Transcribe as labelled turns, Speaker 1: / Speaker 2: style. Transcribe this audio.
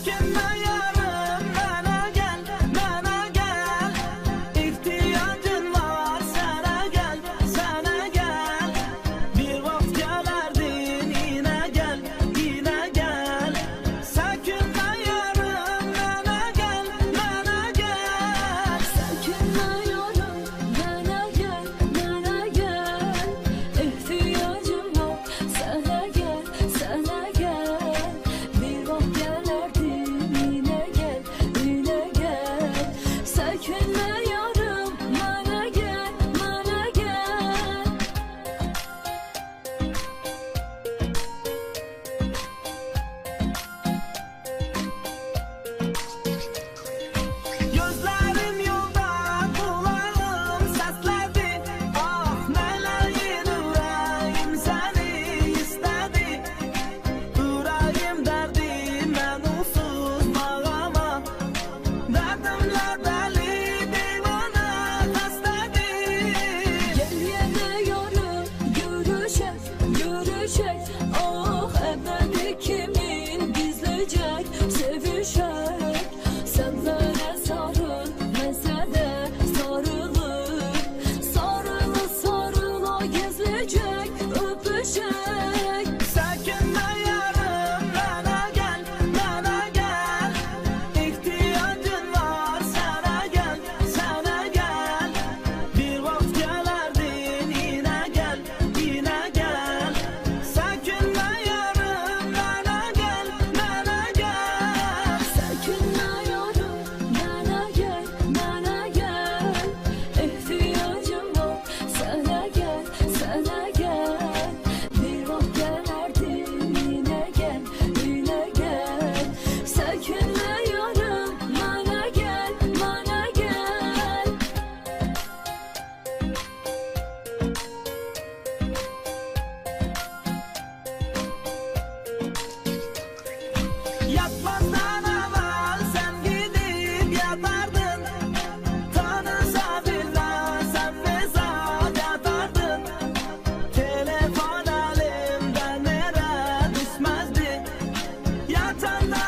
Speaker 1: Çekinme yarım, bana gel, bana gel. İhtiyacın var, sana gel, sana gel. Bir vakit gelerdin, yine gel, yine gel. Çekinme yarım, bana gel, bana gel.
Speaker 2: Çekinme yarım, bana gel, bana gel. İhtiyacım var, sana gel, sana gel. Bir vakit gelerdin, yine gel, yine gel. Çekinme yarım, bana gel, bana gel.
Speaker 1: Gözlerim yolda, kulağım sesledi. Ah meleğin yüreğim seni istedi. Yüreğim derdim ben unsuz bağlama. Derdimle deli divane hastedi.
Speaker 2: Gel yine yarım, görüşek, görüşek. Ah ebedi kimin gizleyecek, sevişek. Senden sarıl, mesele sarılır. Sarılı sarıla gizleyecek, öpüşek.
Speaker 1: Çekinme yarım, bana gel, bana gel. İhtiyacın var, sana gel, sana gel. Bir vakit gelerdin, yine gel, yine gel. Çekinme yarım, bana gel, bana gel.
Speaker 2: Çekinme yarım, bana gel, bana gel. İhtiyacım var, sana gel, sana gel. Bir vakit gelerdin, yine gel, yine gel. Çekinme yarım, bana gel, bana gel.
Speaker 1: Yatmazdan evvel sen gidip yatardın. Tanısa bilmezsen fezat yatardın. Telefon elimden yere düşmezdi. Yatanda